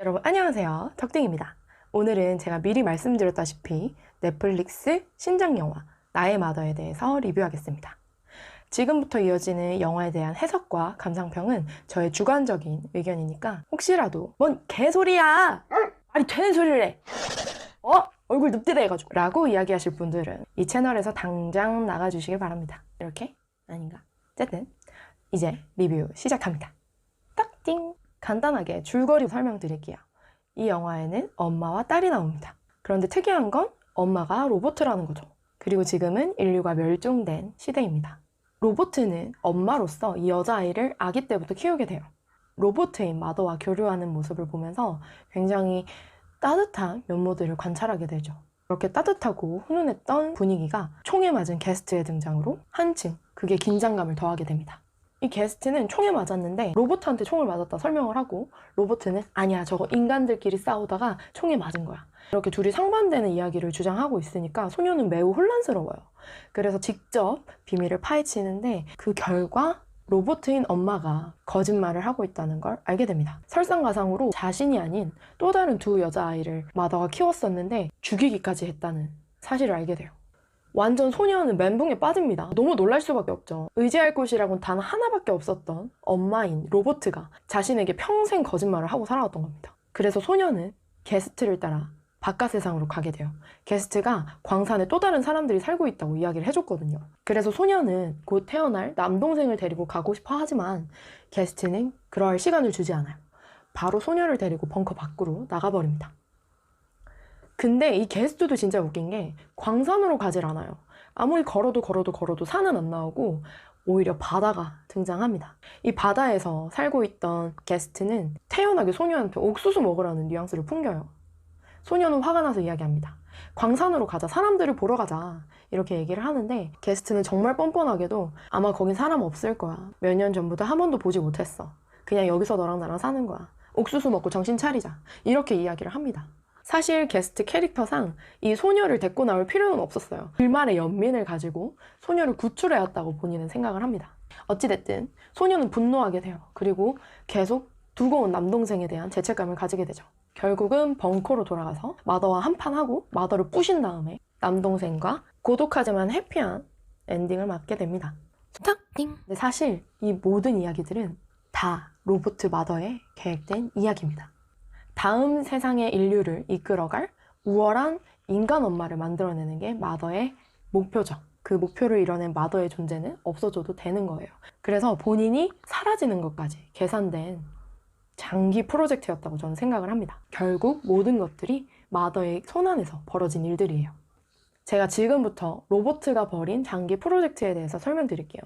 여러분 안녕하세요, 덕딩입니다. 오늘은 제가 미리 말씀드렸다시피 넷플릭스 신작 영화 나의 마더에 대해서 리뷰하겠습니다. 지금부터 이어지는 영화에 대한 해석과 감상평은 저의 주관적인 의견이니까 혹시라도 뭔 개소리야! 말이 되는 소리를 해! 얼굴 눕디다 해가지고 라고 이야기하실 분들은 이 채널에서 당장 나가주시길 바랍니다. 이렇게? 아닌가? 어쨌든 이제 리뷰 시작합니다. 덕딩! 간단하게 줄거리 설명드릴게요. 이 영화에는 엄마와 딸이 나옵니다. 그런데 특이한 건 엄마가 로보트라는 거죠. 그리고 지금은 인류가 멸종된 시대입니다. 로보트는 엄마로서 이 여자아이를 아기 때부터 키우게 돼요. 로보트인 마더와 교류하는 모습을 보면서 굉장히 따뜻한 면모들을 관찰하게 되죠. 그렇게 따뜻하고 훈훈했던 분위기가 총에 맞은 게스트의 등장으로 한층 그게 긴장감을 더하게 됩니다. 이 게스트는 총에 맞았는데 로봇한테 총을 맞았다 설명을 하고 로봇은 아니야, 저거 인간들끼리 싸우다가 총에 맞은 거야. 이렇게 둘이 상반되는 이야기를 주장하고 있으니까 소녀는 매우 혼란스러워요. 그래서 직접 비밀을 파헤치는데 그 결과 로봇인 엄마가 거짓말을 하고 있다는 걸 알게 됩니다. 설상가상으로 자신이 아닌 또 다른 두 여자아이를 마더가 키웠었는데 죽이기까지 했다는 사실을 알게 돼요. 완전 소녀는 멘붕에 빠집니다. 너무 놀랄 수밖에 없죠. 의지할 곳이라곤 단 하나밖에 없었던 엄마인 로보트가 자신에게 평생 거짓말을 하고 살아왔던 겁니다. 그래서 소녀는 게스트를 따라 바깥 세상으로 가게 돼요. 게스트가 광산에 또 다른 사람들이 살고 있다고 이야기를 해줬거든요. 그래서 소녀는 곧 태어날 남동생을 데리고 가고 싶어 하지만 게스트는 그럴 시간을 주지 않아요. 바로 소녀를 데리고 벙커 밖으로 나가버립니다. 근데 이 게스트도 진짜 웃긴 게 광산으로 가질 않아요. 아무리 걸어도 산은 안 나오고 오히려 바다가 등장합니다. 이 바다에서 살고 있던 게스트는 태연하게 소녀한테 옥수수 먹으라는 뉘앙스를 풍겨요. 소녀는 화가 나서 이야기합니다. 광산으로 가자, 사람들을 보러 가자, 이렇게 얘기를 하는데 게스트는 정말 뻔뻔하게도 아마 거긴 사람 없을 거야. 몇 년 전부터 한 번도 보지 못했어. 그냥 여기서 너랑 나랑 사는 거야. 옥수수 먹고 정신 차리자, 이렇게 이야기를 합니다. 사실 게스트 캐릭터상 이 소녀를 데리고 나올 필요는 없었어요. 불말의 연민을 가지고 소녀를 구출해야 했다고 본인은 생각을 합니다. 어찌됐든 소녀는 분노하게 돼요. 그리고 계속 두고 온 남동생에 대한 죄책감을 가지게 되죠. 결국은 벙커로 돌아가서 마더와 한판하고 마더를 부신 다음에 남동생과 고독하지만 해피한 엔딩을 맞게 됩니다. 스타팅! 근데 사실 이 모든 이야기들은 다 로보트 마더의 계획된 이야기입니다. 다음 세상의 인류를 이끌어갈 우월한 인간 엄마를 만들어내는 게 마더의 목표죠. 그 목표를 이뤄낸 마더의 존재는 없어져도 되는 거예요. 그래서 본인이 사라지는 것까지 계산된 장기 프로젝트였다고 저는 생각을 합니다. 결국 모든 것들이 마더의 손안에서 벌어진 일들이에요. 제가 지금부터 로보트가 벌인 장기 프로젝트에 대해서 설명드릴게요.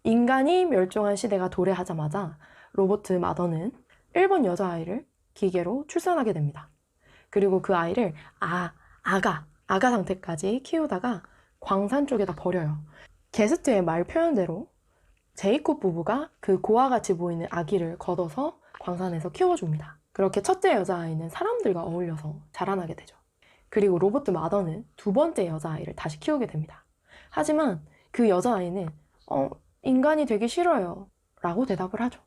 인간이 멸종한 시대가 도래하자마자 로보트 마더는 일본 여자아이를 기계로 출산하게 됩니다. 그리고 그 아이를 아가 상태까지 키우다가 광산 쪽에다 버려요. 게스트의 말 표현대로 제이콥 부부가 그 고아 같이 보이는 아기를 걷어서 광산에서 키워줍니다. 그렇게 첫째 여자아이는 사람들과 어울려서 자라나게 되죠. 그리고 로보트 마더는 두 번째 여자아이를 다시 키우게 됩니다. 하지만 그 여자아이는 인간이 되기 싫어요 라고 대답을 하죠.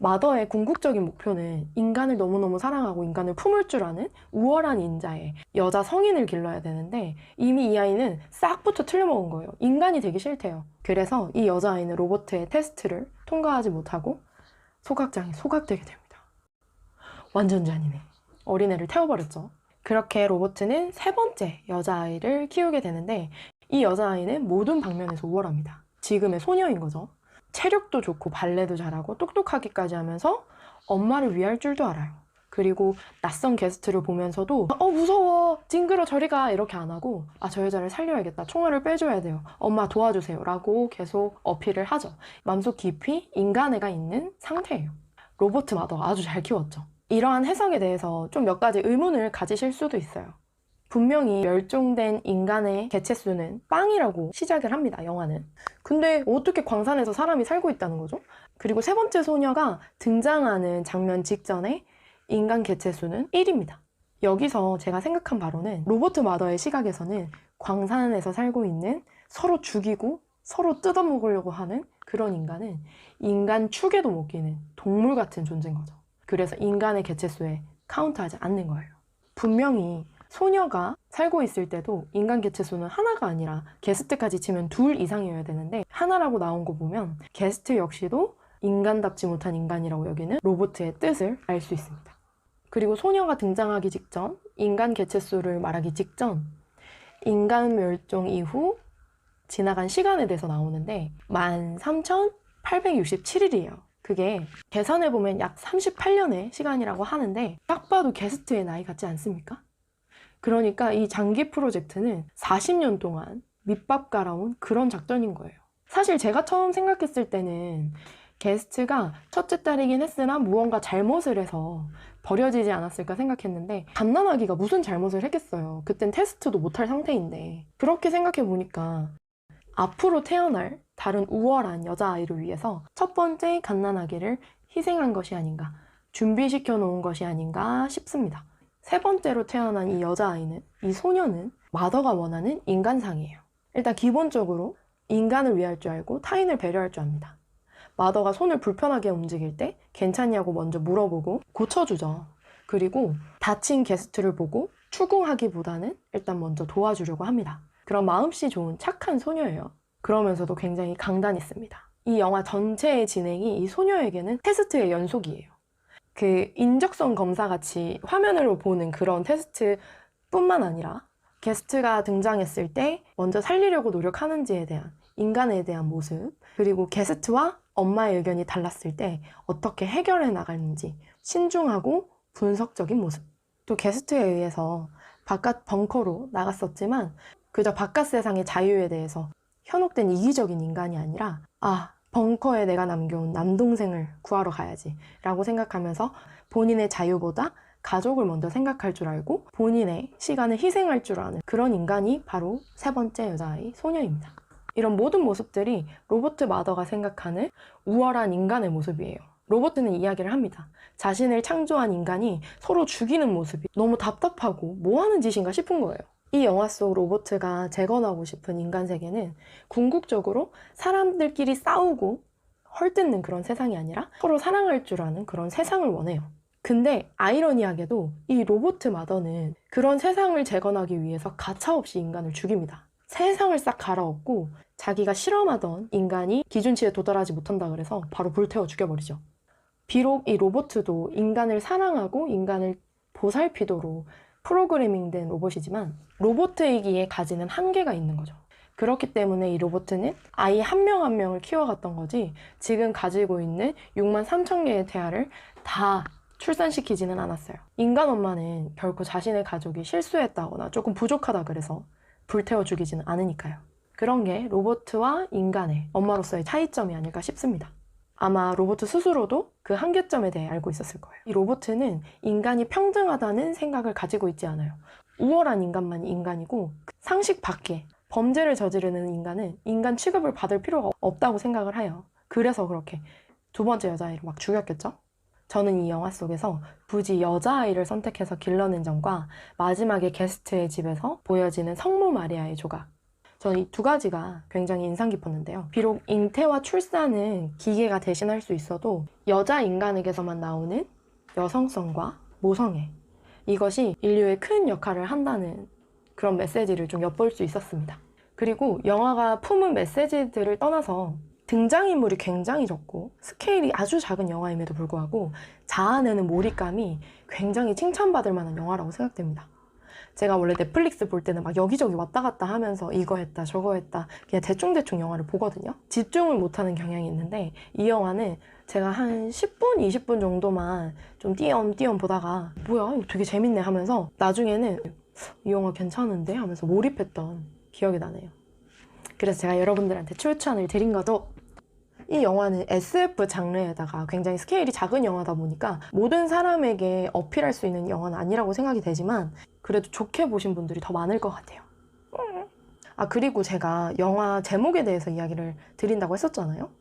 마더의 궁극적인 목표는 인간을 너무너무 사랑하고 인간을 품을 줄 아는 우월한 인자의 여자 성인을 길러야 되는데 이미 이 아이는 싹부터 틀려먹은 거예요. 인간이 되기 싫대요. 그래서 이 여자아이는 로보트의 테스트를 통과하지 못하고 소각장에 소각되게 됩니다. 완전 잔인해. 어린애를 태워버렸죠. 그렇게 로보트는 세 번째 여자아이를 키우게 되는데 이 여자아이는 모든 방면에서 우월합니다. 지금의 소녀인 거죠. 체력도 좋고 발레도 잘하고 똑똑하기까지 하면서 엄마를 위할 줄도 알아요. 그리고 낯선 게스트를 보면서도 무서워, 징그러, 저리 가, 이렇게 안 하고 저 여자를 살려야겠다, 총알을 빼줘야 돼요, 엄마 도와주세요 라고 계속 어필을 하죠. 마음속 깊이 인간애가 있는 상태예요. 로보트 마더 아주 잘 키웠죠. 이러한 해석에 대해서 좀 몇 가지 의문을 가지실 수도 있어요. 분명히 멸종된 인간의 개체수는 빵이라고 시작을 합니다, 영화는. 근데 어떻게 광산에서 사람이 살고 있다는 거죠? 그리고 세 번째 소녀가 등장하는 장면 직전에 인간 개체수는 1입니다. 여기서 제가 생각한 바로는 로보트 마더의 시각에서는 광산에서 살고 있는 서로 죽이고 서로 뜯어먹으려고 하는 그런 인간은 인간 축에도 못 끼는 동물 같은 존재인 거죠. 그래서 인간의 개체수에 카운트하지 않는 거예요. 분명히 소녀가 살고 있을 때도 인간 개체수는 하나가 아니라 게스트까지 치면 2 이상이어야 되는데 하나라고 나온 거 보면 게스트 역시도 인간답지 못한 인간이라고 여기는 로봇의 뜻을 알 수 있습니다. 그리고 소녀가 등장하기 직전, 인간 개체수를 말하기 직전, 인간 멸종 이후 지나간 시간에 대해서 나오는데 13,867일이에요. 그게 계산해보면 약 38년의 시간이라고 하는데 딱 봐도 게스트의 나이 같지 않습니까? 그러니까 이 장기 프로젝트는 40년 동안 밑밥 깔아온 그런 작전인 거예요. 사실 제가 처음 생각했을 때는 게스트가 첫째 딸이긴 했으나 무언가 잘못을 해서 버려지지 않았을까 생각했는데 갓난아기가 무슨 잘못을 했겠어요. 그땐 테스트도 못할 상태인데 그렇게 생각해보니까 앞으로 태어날 다른 우월한 여자아이를 위해서 첫 번째 갓난아기를 희생한 것이 아닌가, 준비시켜 놓은 것이 아닌가 싶습니다. 세 번째로 태어난 이 여자아이는, 이 소녀는 마더가 원하는 인간상이에요. 일단 기본적으로 인간을 위할 줄 알고 타인을 배려할 줄 압니다. 마더가 손을 불편하게 움직일 때 괜찮냐고 먼저 물어보고 고쳐주죠. 그리고 다친 게스트를 보고 추궁하기보다는 일단 먼저 도와주려고 합니다. 그런 마음씨 좋은 착한 소녀예요. 그러면서도 굉장히 강단있습니다. 이 영화 전체의 진행이 이 소녀에게는 테스트의 연속이에요. 그 인적성 검사같이 화면으로 보는 그런 테스트뿐만 아니라 게스트가 등장했을 때 먼저 살리려고 노력하는지에 대한 인간에 대한 모습, 그리고 게스트와 엄마의 의견이 달랐을 때 어떻게 해결해 나가는지 신중하고 분석적인 모습. 또 게스트에 의해서 바깥 벙커로 나갔었지만 그저 바깥 세상의 자유에 대해서 현혹된 이기적인 인간이 아니라 벙커에 내가 남겨온 남동생을 구하러 가야지 라고 생각하면서 본인의 자유보다 가족을 먼저 생각할 줄 알고 본인의 시간을 희생할 줄 아는 그런 인간이 바로 세 번째 여자아이 소녀입니다. 이런 모든 모습들이 로버트 마더가 생각하는 우월한 인간의 모습이에요. 로버트는 이야기를 합니다. 자신을 창조한 인간이 서로 죽이는 모습이 너무 답답하고 뭐 하는 짓인가 싶은 거예요. 이 영화 속 로버트가 재건하고 싶은 인간 세계는 궁극적으로 사람들끼리 싸우고 헐뜯는 그런 세상이 아니라 서로 사랑할 줄 아는 그런 세상을 원해요. 근데 아이러니하게도 이 로버트 마더는 그런 세상을 재건하기 위해서 가차없이 인간을 죽입니다. 세상을 싹 갈아엎고 자기가 실험하던 인간이 기준치에 도달하지 못한다 그래서 바로 불태워 죽여버리죠. 비록 이 로버트도 인간을 사랑하고 인간을 보살피도록 프로그래밍된 로봇이지만 로봇이기에 가지는 한계가 있는 거죠. 그렇기 때문에 이 로봇은 아이 한 명 한 명을 키워갔던 거지 지금 가지고 있는 63,000개의 태아를 다 출산시키지는 않았어요. 인간 엄마는 결코 자신의 가족이 실수했다거나 조금 부족하다 그래서 불태워 죽이지는 않으니까요. 그런 게 로봇과 인간의 엄마로서의 차이점이 아닐까 싶습니다. 아마 로봇 스스로도 그 한계점에 대해 알고 있었을 거예요. 이 로봇은 인간이 평등하다는 생각을 가지고 있지 않아요. 우월한 인간만이 인간이고 상식 밖에 범죄를 저지르는 인간은 인간 취급을 받을 필요가 없다고 생각을 해요. 그래서 그렇게 두 번째 여자아이를 막 죽였겠죠? 저는 이 영화 속에서 굳이 여자아이를 선택해서 길러낸 점과 마지막에 게스트의 집에서 보여지는 성모 마리아의 조각, 저는 이 두 가지가 굉장히 인상 깊었는데요. 비록 잉태와 출산은 기계가 대신할 수 있어도 여자 인간에게서만 나오는 여성성과 모성애, 이것이 인류에 큰 역할을 한다는 그런 메시지를 좀 엿볼 수 있었습니다. 그리고 영화가 품은 메시지들을 떠나서 등장인물이 굉장히 적고 스케일이 아주 작은 영화임에도 불구하고 자아내는 몰입감이 굉장히 칭찬받을 만한 영화라고 생각됩니다. 제가 원래 넷플릭스 볼 때는 막 여기저기 왔다 갔다 하면서 이거 했다 저거 했다 그냥 대충대충 영화를 보거든요. 집중을 못하는 경향이 있는데 이 영화는 제가 한 10분, 20분 정도만 좀 띄엄띄엄 보다가 뭐야 이거 되게 재밌네 하면서 나중에는 이 영화 괜찮은데 하면서 몰입했던 기억이 나네요. 그래서 제가 여러분들한테 추천을 드린 것도 이 영화는 SF 장르에다가 굉장히 스케일이 작은 영화다 보니까 모든 사람에게 어필할 수 있는 영화는 아니라고 생각이 되지만 그래도 좋게 보신 분들이 더 많을 것 같아요. 그리고 제가 영화 제목에 대해서 이야기를 드린다고 했었잖아요.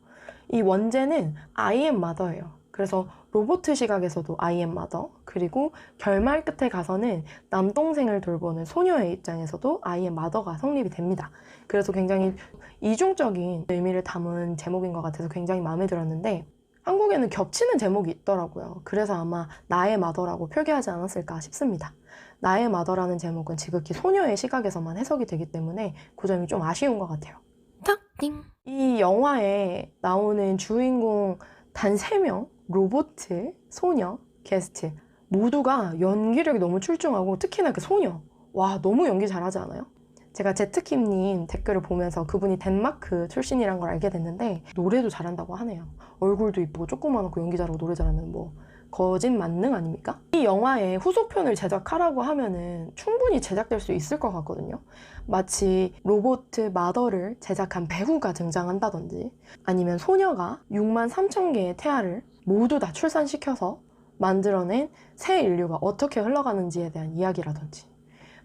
이 원제는 I am mother예요. 그래서 로보트 시각에서도 I am mother, 그리고 결말 끝에 가서는 남동생을 돌보는 소녀의 입장에서도 I am mother가 성립이 됩니다. 그래서 굉장히 이중적인 의미를 담은 제목인 것 같아서 굉장히 마음에 들었는데 한국에는 겹치는 제목이 있더라고요. 그래서 아마 나의 마더라고 표기하지 않았을까 싶습니다. 나의 마더라는 제목은 지극히 소녀의 시각에서만 해석이 되기 때문에 그 점이 좀 아쉬운 것 같아요. 탁띵! 이 영화에 나오는 주인공 단 3명, 로보트, 소녀, 게스트 모두가 연기력이 너무 출중하고 특히나 그 소녀. 와, 너무 연기 잘하지 않아요? 제가 제트킴님 댓글을 보면서 그분이 덴마크 출신이란 걸 알게 됐는데 노래도 잘한다고 하네요. 얼굴도 이쁘고 조그만하고 연기 잘하고 노래 잘하는 뭐 거짓 만능 아닙니까? 이 영화에 후속편을 제작하라고 하면은 충분히 제작될 수 있을 것 같거든요. 마치 로보트 마더를 제작한 배우가 등장한다든지 아니면 소녀가 6만 3천 개의 태아를 모두 다 출산시켜서 만들어낸 새 인류가 어떻게 흘러가는지에 대한 이야기라든지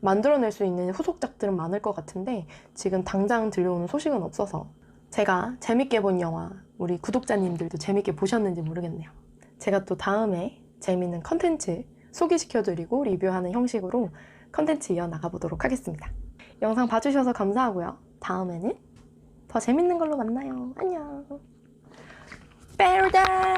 만들어낼 수 있는 후속작들은 많을 것 같은데 지금 당장 들려오는 소식은 없어서 제가 재밌게 본 영화 우리 구독자님들도 재밌게 보셨는지 모르겠네요. 제가 또 다음에 재밌는 컨텐츠 소개시켜드리고 리뷰하는 형식으로 컨텐츠 이어나가 보도록 하겠습니다. 영상 봐주셔서 감사하고요. 다음에는 더 재밌는 걸로 만나요. 안녕. 빼르다